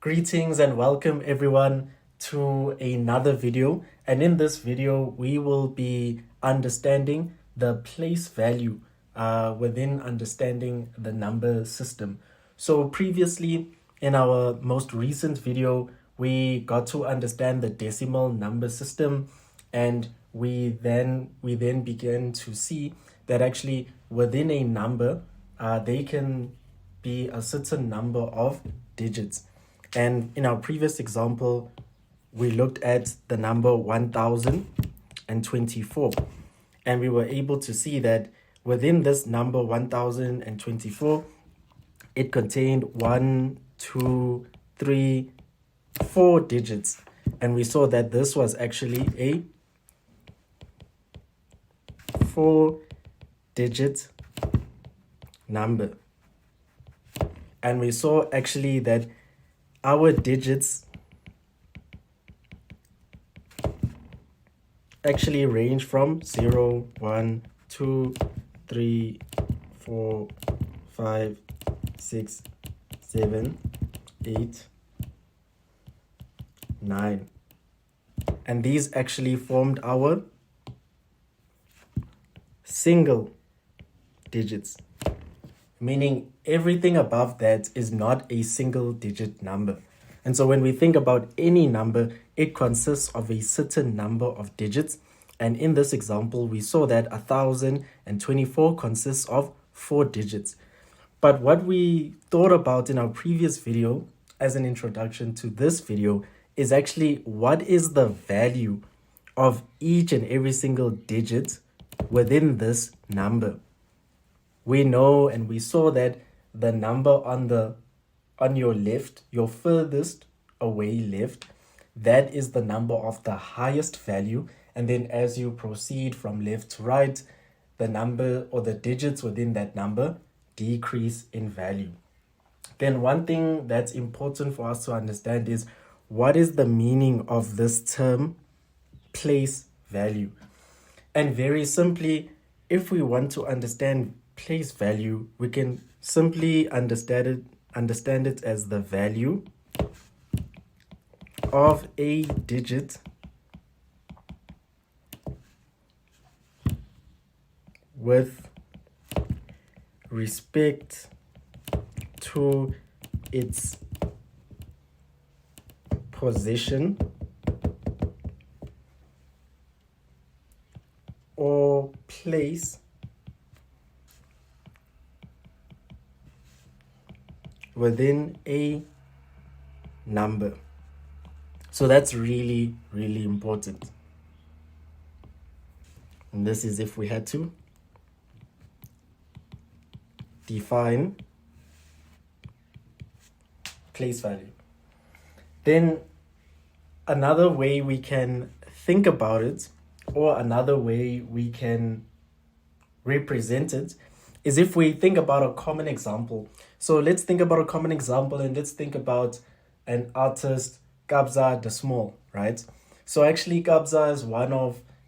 Greetings and welcome everyone to another video. And in this video, we will be understanding the place value within understanding the number system. So previously, in our most recent video, we got to understand the decimal number system, and we then began to see that actually within a number, they can be a certain number of digits. And in our previous example, we looked at the number 1024, and we were able to see that within this number 1024, it contained 1, 2, 3, 4 digits. And we saw that this was actually a 4-digit number. And we saw actually that our digits actually range from 0, 1, 2, 3, 4, 5, 6, 7, 8, 9. And these actually formed our single digits, meaning everything above that is not a single digit number. And so when we think about any number, it consists of a certain number of digits. And in this example, we saw that 1024 consists of 4 digits. But what we thought about in our previous video as an introduction to this video is actually what is the value of each and every single digit within this number. We know and we saw that the number on your left, your furthest away left, that is the number of the highest value. And then as you proceed from left to right, the number or the digits within that number decrease in value. Then one thing that's important for us to understand is what is the meaning of this term place value. And very simply, if we want to understand place value, we can simply understand it as the value of a digit with respect to its position or place within a number. So that's really, really important. And this is if we had to define place value. Then another way we can think about it, or another way we can represent it, is if we think about a common example. So let's think about a common example, and let's think about an artist, Kabza De Small, right? So actually Kabza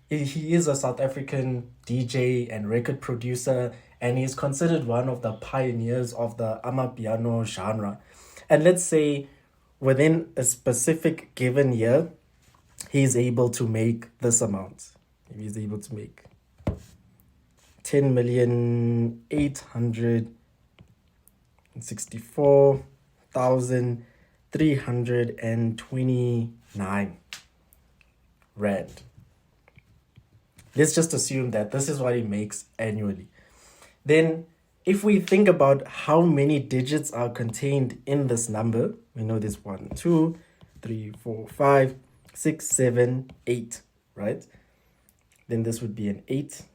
is he is a South African DJ and record producer, and he's considered one of the pioneers of the amapiano genre. And let's say within a specific given year, he's able to make this amount. He's able to make 10,864,329 rand. Let's just assume that this is what he makes annually. Then if we think about how many digits are contained in this number, we know there's 1, 2, 3, 4, 5, 6, 7, 8, right? Then this would be an 8.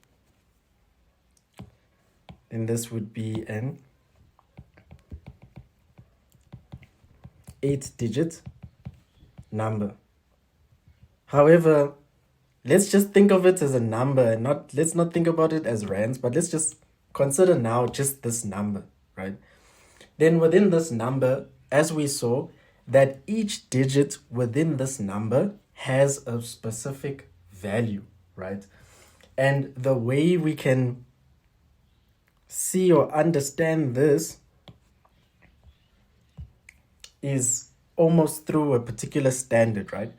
Then this would be an 8-digit number. However, let's just think of it as a number, and let's not think about it as rands, but let's just consider now just this number, right? Then within this number, as we saw, that each digit within this number has a specific value, right? And the way we can see or understand this is almost through a particular standard, right?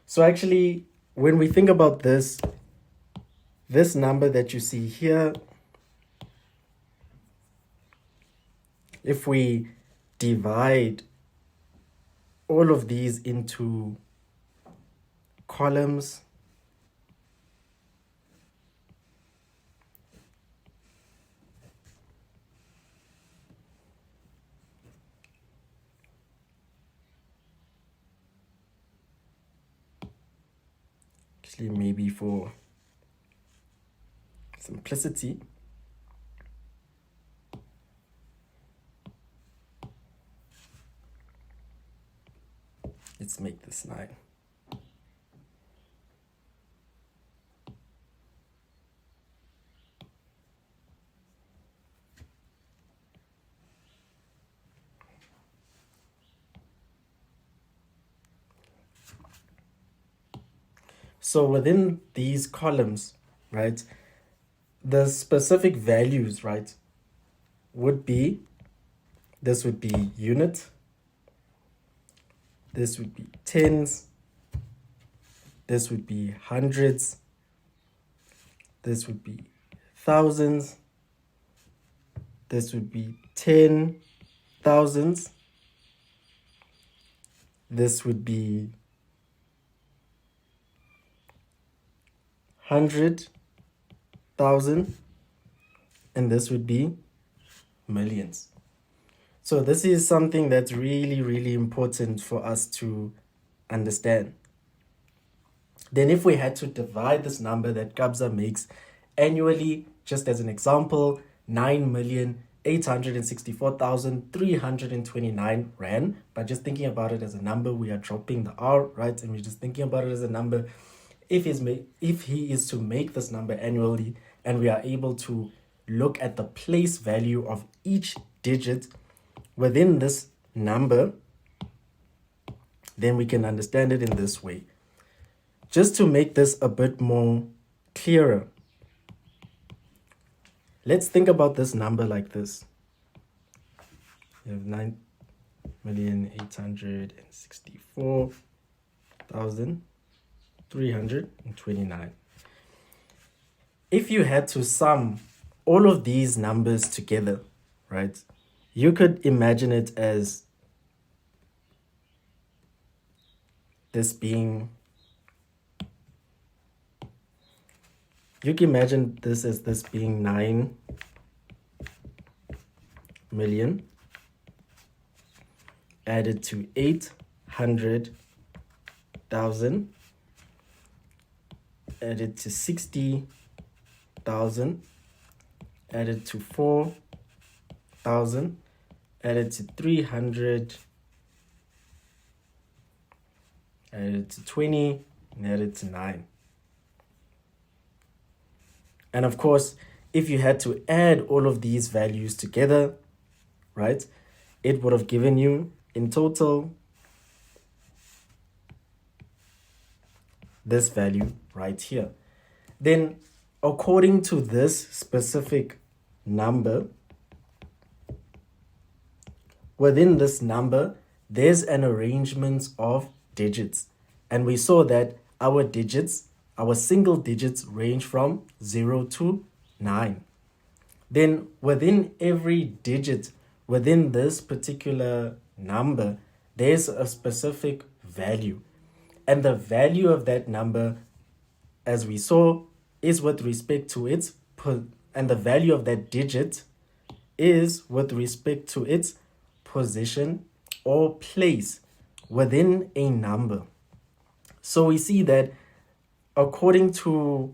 So actually, when we think about this number that you see here, if we divide all of these into columns, actually maybe for simplicity, let's make this 9. So within these columns, right, the specific values, right, would be, this would be unit, this would be tens, this would be hundreds, this would be thousands, this would be 10,000s, this would be 100,000, and this would be millions. So this is something that's really, really important for us to understand. Then if we had to divide this number that Kabza makes annually, just as an example, 9,864,329 Rand, but just thinking about it as a number, we are dropping the R, right? And we're just thinking about it as a number. If he is to make this number annually, and we are able to look at the place value of each digit within this number, then we can understand it in this way. Just to make this a bit more clearer, let's think about this number like this. You have 9,864,329. If you had to sum all of these numbers together, right, you could imagine it as this being, you can imagine this as this being 9 million added to 800,000 added to 60,000 added to 4,000 added to 300 added to 20 and added to 9. And of course, if you had to add all of these values together, right, it would have given you in total this value right here. Then according to this specific number, within this number, there's an arrangement of digits. And we saw that our digits, our single digits, range from 0 to 9. Then within every digit within this particular number, there's a specific value. And the value of that number, as we saw, is with respect to its, and the value of that digit is with respect to its position or place within a number. So we see that according to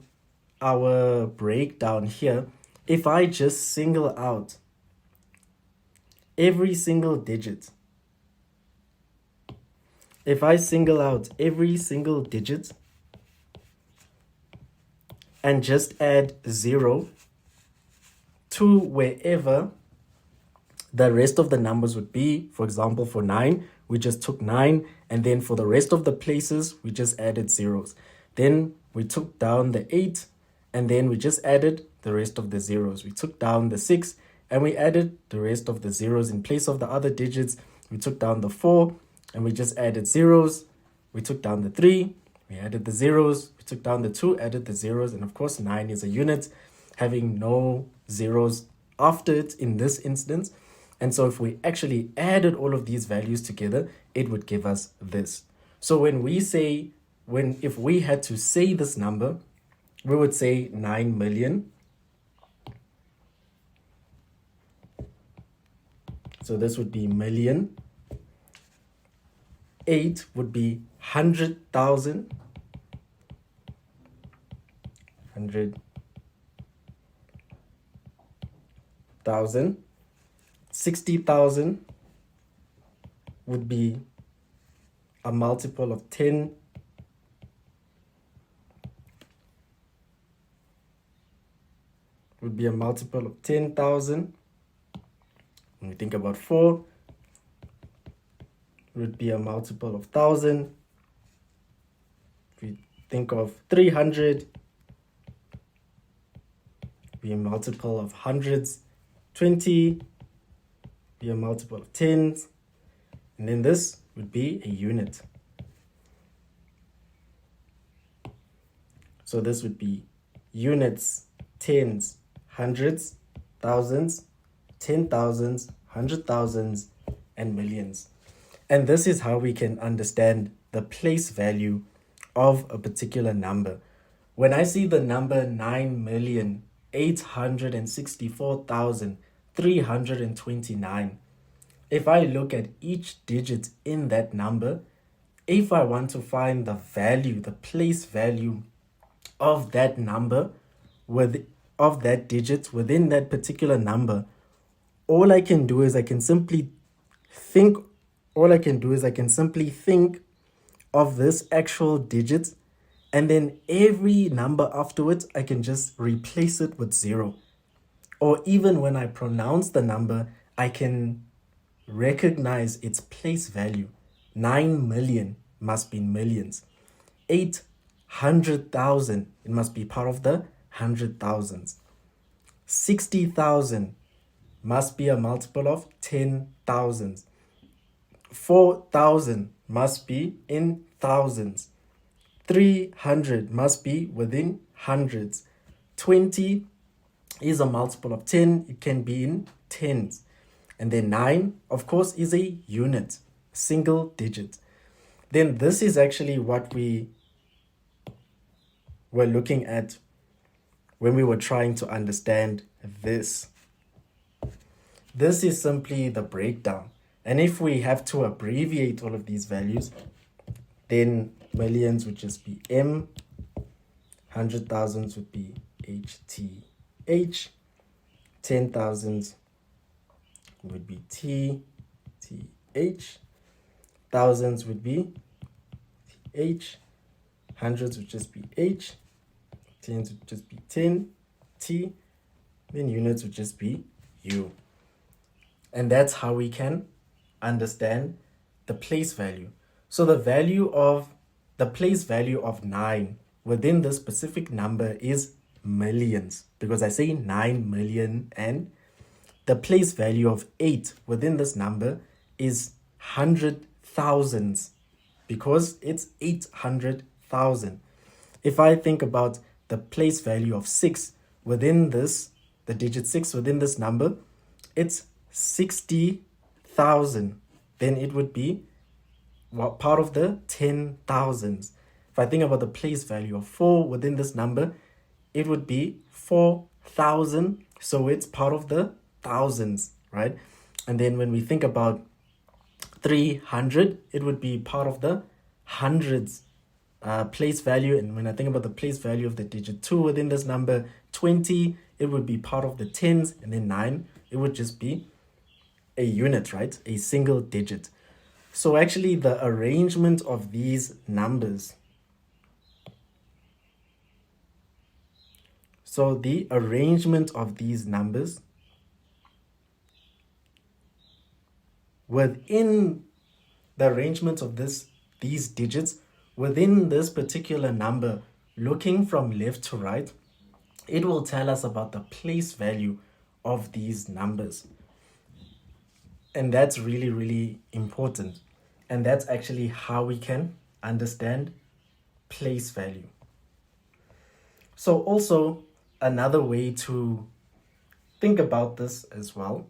our breakdown here, if I just single out every single digit, if I single out every single digit and just add 0 to wherever the rest of the numbers would be, for example, for 9, we just took 9, and then for the rest of the places, we just added zeros. Then we took down the 8, and then we just added the rest of the zeros. We took down the 6, and we added the rest of the zeros. In place of the other digits, we took down the 4, and we just added zeros. We took down the 3, we added the zeros, we took down the 2, added the zeros, and of course 9 is a unit having no zeros after it in this instance. And so if we actually added all of these values together, it would give us this. So when we say, if we had to say this number, we would say 9 million. So this would be million. 8 would be 100,000. 100,000. 60,000 would be a multiple of 10. Would be a multiple of 10,000. When we think about 4, it would be a multiple of 1,000. If we think of 300, be a multiple of hundreds. 20, be a multiple of tens. And then this would be a unit. So this would be units, tens, hundreds, thousands, 10,000s, 100,000s, and millions. And this is how we can understand the place value of a particular number. When I see the number 9,864,329, if I look at each digit in that number, if I want to find the value, the place value of that number, of that digit within that particular number, all I can do is I can simply think of this actual digit, and then every number afterwards, I can just replace it with 0. Or even when I pronounce the number, I can recognize its place value. 9 million must be millions. 800,000, it must be part of the 100,000s. 60,000 must be a multiple of 10,000s. 4,000 must be in thousands. 300 must be within hundreds. 20 is a multiple of 10. It can be in tens. And then 9, of course, is a unit, single digit. Then this is actually what we were looking at when we were trying to understand this. This is simply the breakdown. And if we have to abbreviate all of these values, then millions would just be M, 100,000s would be HTH, 10,000s would be TTH, thousands would be H, hundreds would just be H, tens would just be 10, T, then units would just be U. And that's how we can understand the place value. So the place value of 9 within this specific number is millions, because I say 9 million, and the place value of 8 within this number is 100,000s, because it's 800,000. If I think about the place value of 6 within this, the digit 6 within this number, it's 60,000. Then it would be part of the 10,000s. If I think about the place value of 4 within this number, it would be 4,000. So it's part of the thousands, right? And then when we think about 300, it would be part of the hundreds place value. And when I think about the place value of the digit 2 within this number, 20, it would be part of the tens. And then 9, it would just be a unit, right? A single digit. So actually the arrangement of these numbers, within the arrangement of these digits within this particular number, looking from left to right, it will tell us about the place value of these numbers. And that's really, really important. And that's actually how we can understand place value. So also another way to think about this as well,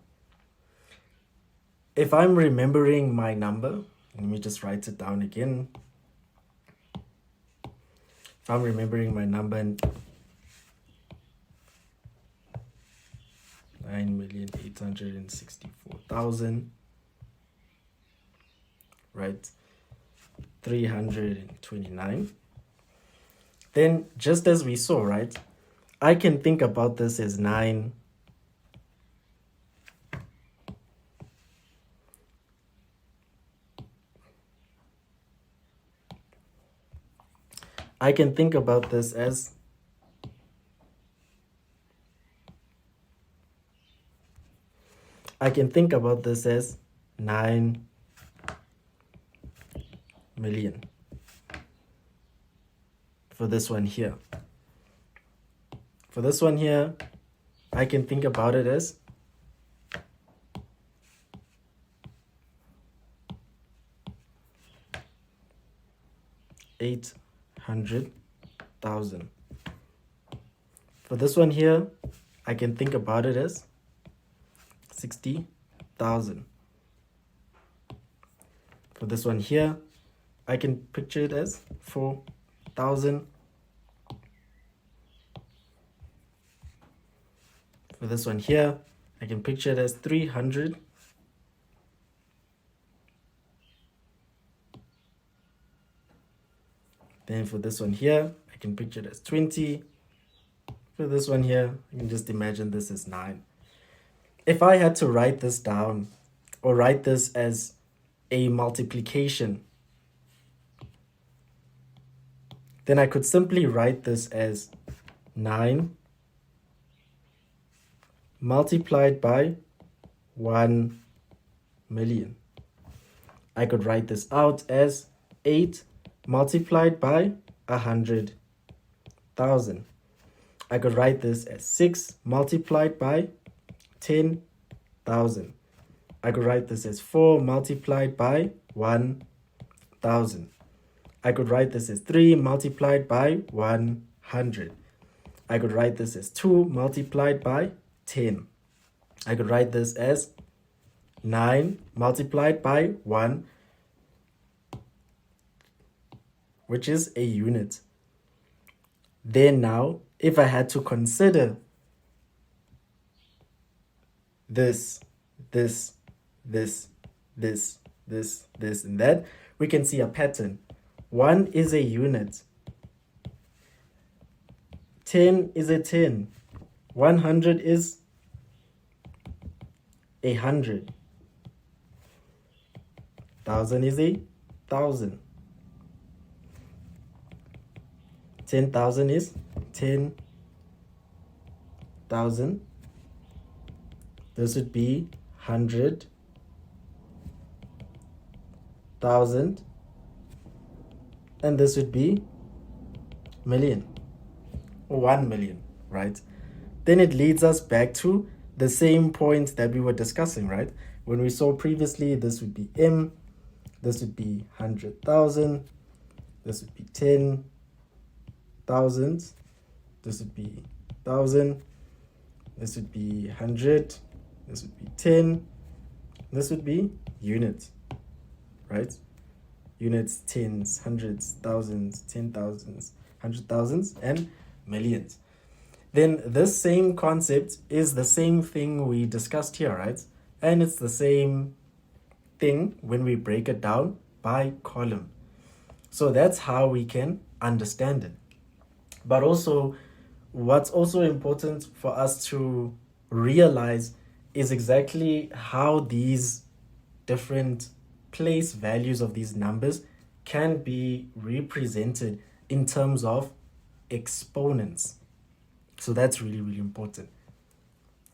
if I'm remembering my number, let me just write it down again. If I'm remembering my number and 9,864,000, right, 329, then just as we saw, right, I can think about this as 9 I can think about this as I can think about this as 9 million for this one here. For this one here, I can think about it as 800,000. For this one here, I can think about it as 60,000. For this one here, I can picture it as 4,000. For this one here, I can picture it as 300. Then for this one here, I can picture it as 20. For this one here, I can just imagine this as 9. If I had to write this down or write this as a multiplication, then I could simply write this as 9 multiplied by 1 million. I could write this out as 8 multiplied by 100,000. I could write this as 6 multiplied by 10,000. I could write this as 4 multiplied by 1,000. I could write this as 3 multiplied by 100. I could write this as 2 multiplied by 10. I could write this as 9 multiplied by 1, which is a unit. Then now, if I had to consider this, and that, we can see a pattern. 1 is a unit. 10 is a 10. 100 is 100. 1,000 is 1,000. 10,000 is 10,000. This would be 100,000. And this would be million, or 1 million, right? Then it leads us back to the same point that we were discussing, right? When we saw previously, this would be M, this would be 100,000, this would be 10,000, this would be 1,000, this would be 100, this would be 10, this would be units, right? Units, tens, hundreds, thousands, 10,000s, 100,000s, and millions. Then this same concept is the same thing we discussed here, right? And it's the same thing when we break it down by column. So that's how we can understand it. But also, what's also important for us to realize is exactly how these different place values of these numbers can be represented in terms of exponents. So that's really, really important.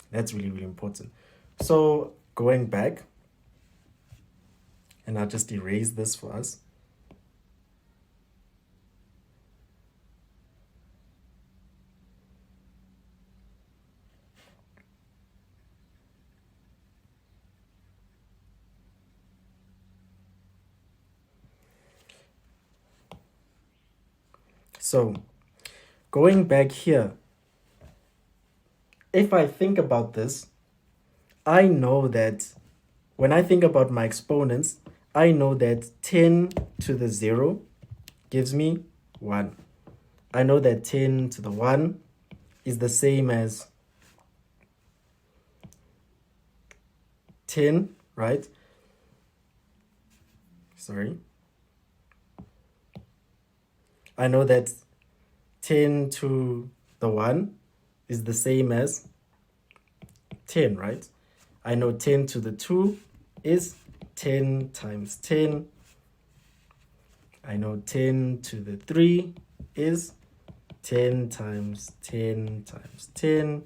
That's really, really important. So going back, and I'll just erase this for us. So going back here, if I think about this, I know that when I think about my exponents, I know that 10 to the 0 gives me 1. I know that 10 to the 1 is the same as 10, right? Sorry. I know that 10 to the 1 is the same as 10, right? I know 10 to the 2 is 10 times 10. I know 10 to the 3 is 10 times 10 times 10.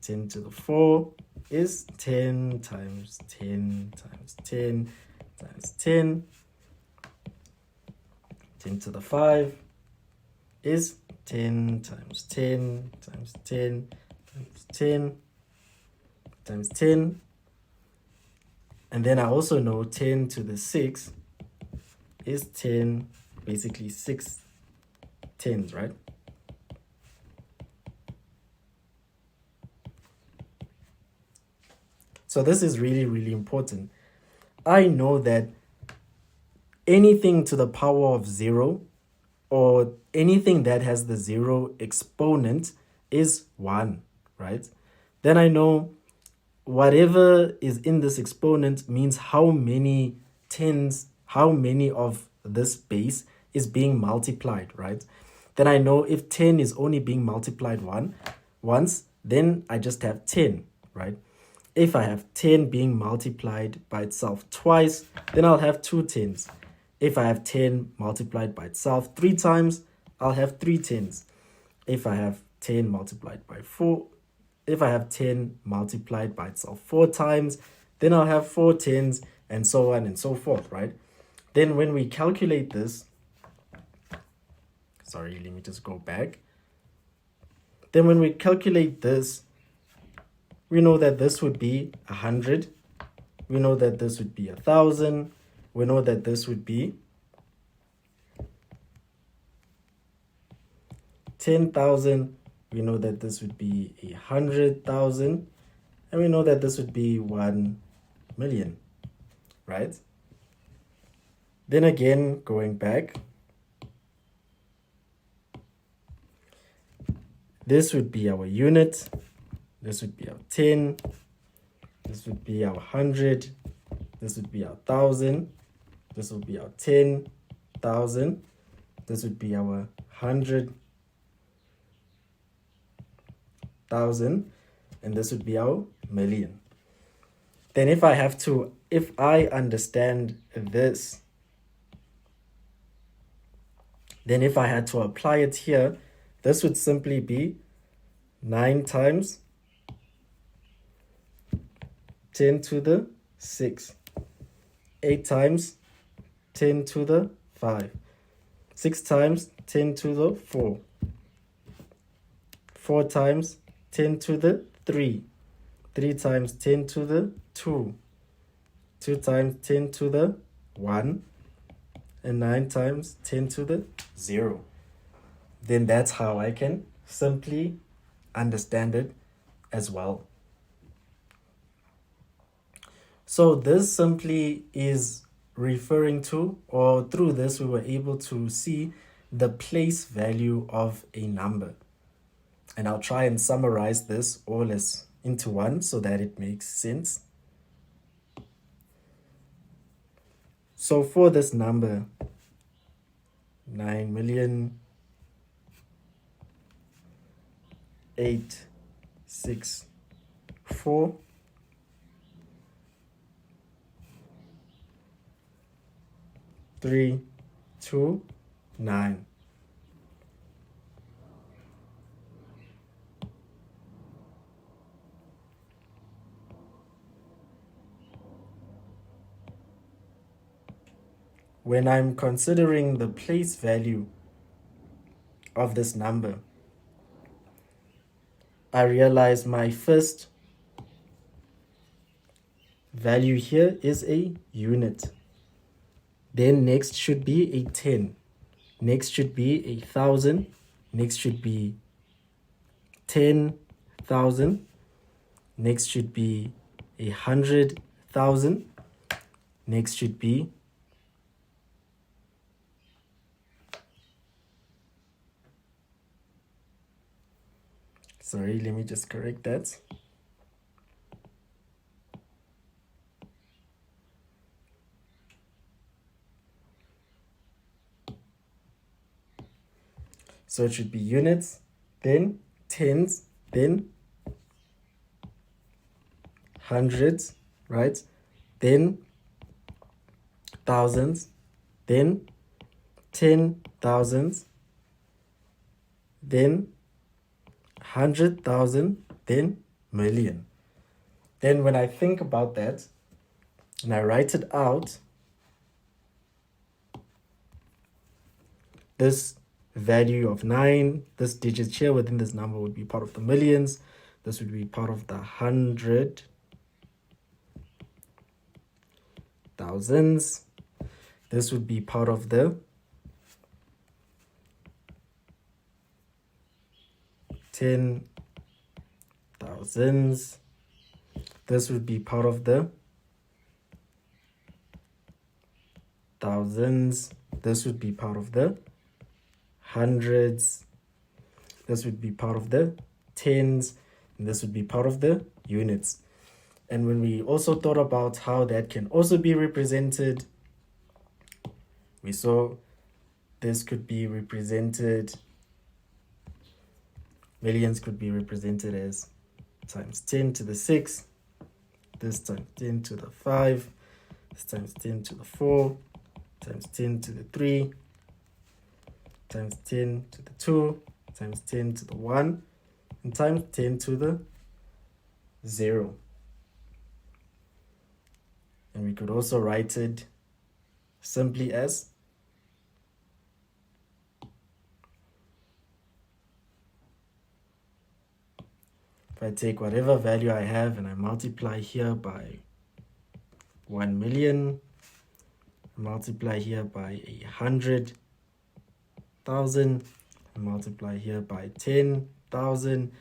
10 to the 4 is 10 times 10 times 10 times 10. 10 to the 5 is 10 times 10 times 10 times 10 times 10. And then I also know 10 to the 6 is 10, basically 6 tens, right? So this is really, really important. I know that anything to the power of 0 or anything that has the 0 exponent is 1, right? Then I know whatever is in this exponent means how many tens, how many of this base is being multiplied, right? Then I know if 10 is only being multiplied once, then I just have 10, right? If I have 10 being multiplied by itself twice, then I'll have 2 tens. If I have 10 multiplied by itself 3 times, I'll have 3 tens. If I have 10 multiplied by 4, if I have 10 multiplied by itself 4 times, then I'll have 4 tens, and so on and so forth, right? Then when we calculate this, sorry, let me just go back. Then when we calculate this, we know that this would be 100. We know that this would be 1,000. We know that this would be 10,000. We know that this would be 100,000. And we know that this would be 1 million, right? Then again, going back, this would be our unit. This would be our 10. This would be our 100. This would be our 1,000. This would be our 10,000. This would be our 100,000. And this would be our million. Then if I understand this, then if I had to apply it here, this would simply be 9 times 10 to the 6, 8 times 10 to the 5, 6 times 10 to the 4, 4 times 10 to the 3, 3 times 10 to the 2, 2 times 10 to the 1, and 9 times 10 to the 0. Then that's how I can simply understand it as well. So this simply is referring to, or through this we were able to see the place value of a number. And I'll try and summarize this all as into one so that it makes sense. So for this number, 9,864,000 329. When I'm considering the place value of this number, I realize my first value here is a unit. Then next should be a 10. Next should be 1,000. Next should be 10,000. Next should be 100,000. Next should be sorry, let me just correct that. So it should be units, then tens, then hundreds, right? Then thousands, then 10,000s, then 100,000, then million. Then when I think about that and I write it out, this value of 9, this digit here within this number would be part of the millions. This would be part of the 100,000s. This would be part of the 10,000s. This would be part of the thousands. This would be part of the hundreds. This would be part of the tens. And this would be part of the units. And when we also thought about how that can also be represented, we saw this could be represented, millions could be represented as times 10 to the 6, this times 10 to the 5, this times 10 to the 4, times 10 to the 3, times 10 to the 2, times 10 to the 1, and times 10 to the 0. And we could also write it simply as if I take whatever value I have and I multiply here by 1 million, multiply here by 100,000, multiply here by 10,000,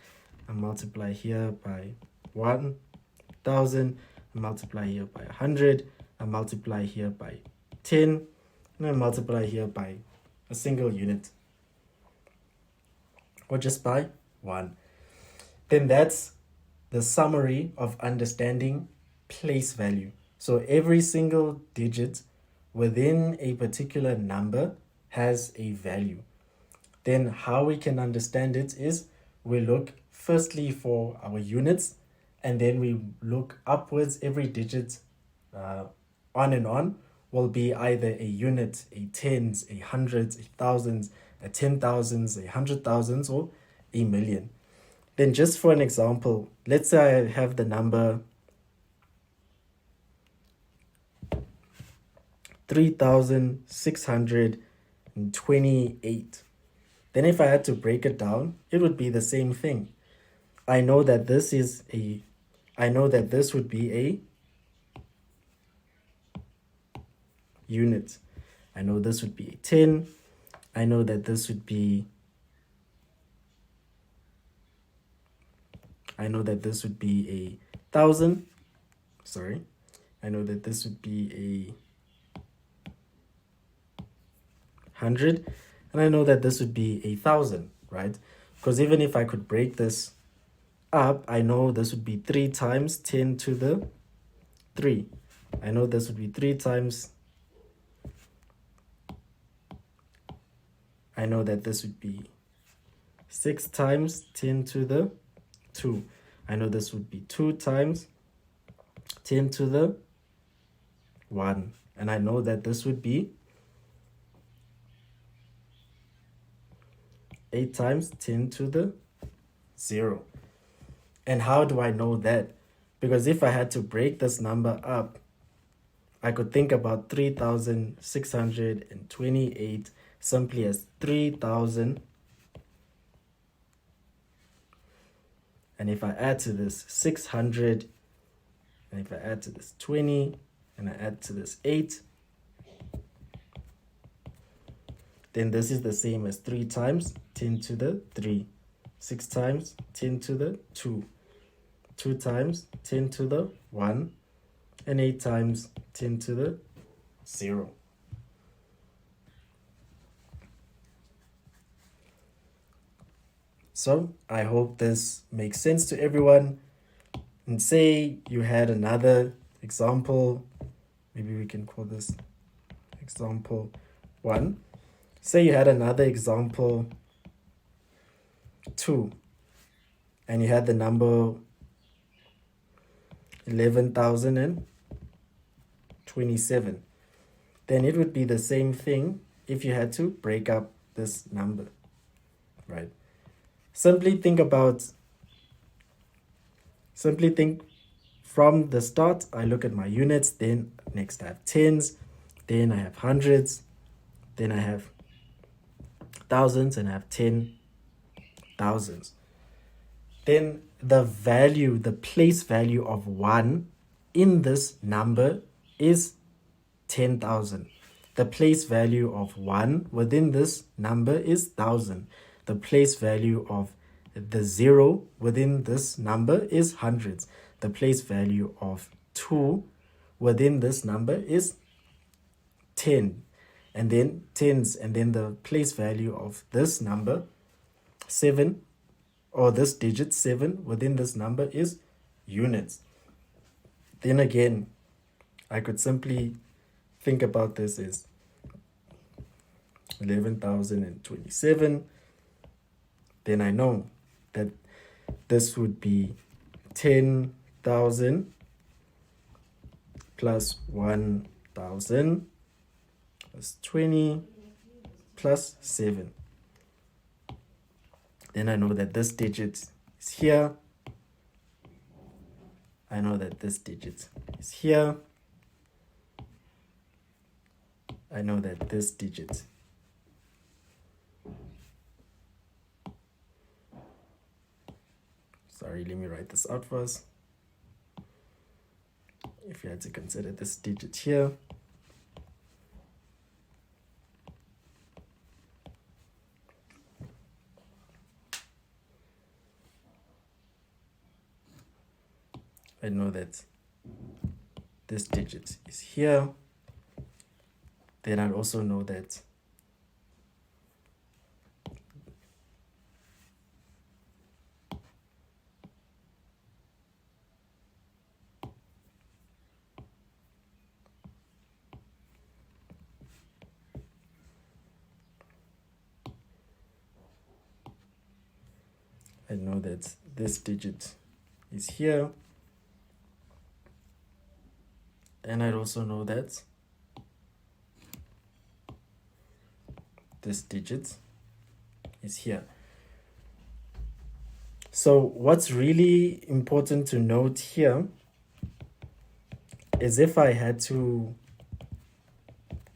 and multiply here by 1,000, multiply here by 100, and multiply here by 10, and then multiply here by a single unit, or just by 1. Then that's the summary of understanding place value. So every single digit within a particular number has a value. Then how we can understand it is we look firstly for our units, and then we look upwards. Every digit on and on will be either a unit, a tens, a hundreds, a thousands, a 10,000s, a 100,000s, or a million. Then just for an example, let's say I have the number 3,628. Then if I had to break it down, it would be the same thing. I know that this would be a unit. I know this would be a 10. I know that this would be a 1,000. Sorry. I know that this would be a 100. And I know that this would be 1,000, right? Because even if I could break this up, I know this would be 3 times 10 to the 3. I know this would be 3 times. I know that this would be 6 times 10 to the 2. I know this would be 2 times 10 to the 1. And I know that this would be 8 times 10 to the 0. And how do I know that? Because if I had to break this number up, I could think about 3,628 simply as 3,000. And if I add to this 600, and if I add to this 20, and I add to this 8, then this is the same as 3 times 10 to the 3, 6 times 10 to the 2, 2 times 10 to the 1, and 8 times 10 to the 0. So I hope this makes sense to everyone. And say you had another example, maybe we can call this example 1. Say you had another example 2, and you had the number 11,027. Then it would be the same thing if you had to break up this number, right? Simply think from the start. I look at my units, then next I have tens, then I have hundreds, then I have thousands, and I have 10,000s. Then the value, the place value of 1 in this number is 10,000. The place value of 1 within this number is 1,000. The place value of the 0 within this number is hundreds. The place value of 2 within this number is 10. And then tens, and then the place value of this number 7, or this digit 7 within this number is units. Then again, I could simply think about this as 11,027. Then I know that this would be 10,000 plus 1,000 plus 20 plus 7. Then I know that this digit is here. I know that this digit is here. I know that this digit let me write this out for us. If you had to consider this digit here, I know that this digit is here. Then I'd also know that this digit is here. And I'd also know that this digit is here. So what's really important to note here is if I had to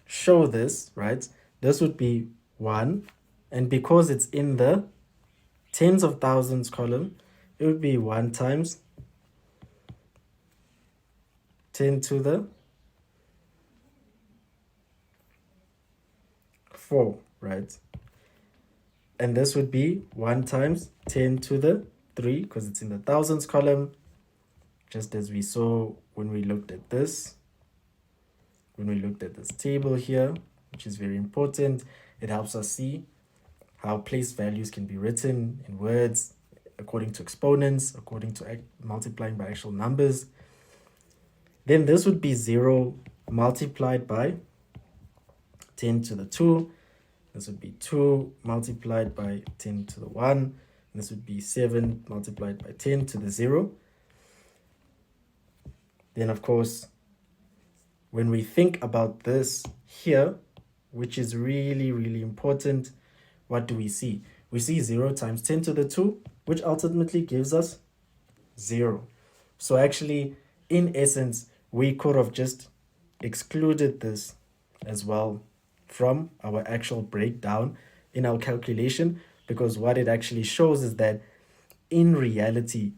show this, right, this would be 1. And because it's in the tens of thousands column, it would be 1 times 10 to the 4, right? And this would be 1 times 10 to the 3, because it's in the thousands column, just as we saw when we looked at this. When we looked at this table here, which is very important, it helps us see how place values can be written in words according to exponents, according to multiplying by actual numbers. Then this would be 0 multiplied by 10 to the 2. This would be 2 multiplied by 10 to the 1. And this would be 7 multiplied by 10 to the 0. Then, of course, when we think about this here, which is really, really important, what do we see? We see 0 times 10 to the 2, which ultimately gives us 0. So actually, in essence, we could have just excluded this as well from our actual breakdown in our calculation, because what it actually shows is that in reality,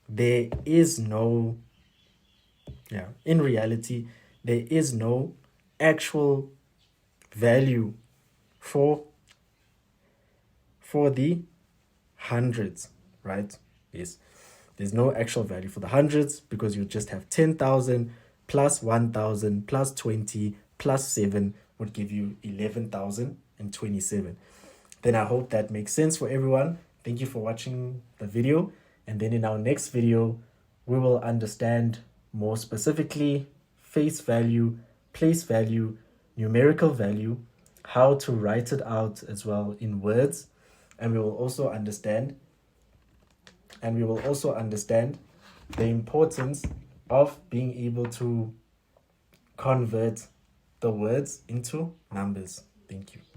there is no actual value for the hundreds, right? Yes, there's no actual value for the hundreds because you just have 10,000 plus 1,000 plus 20 plus 7 would give you 11,027. Then I hope that makes sense for everyone. Thank you for watching the video. And then in our next video, we will understand more specifically face value, place value, numerical value, how to write it out as well in words. And we will also understand the importance of being able to convert the words into numbers. Thank you.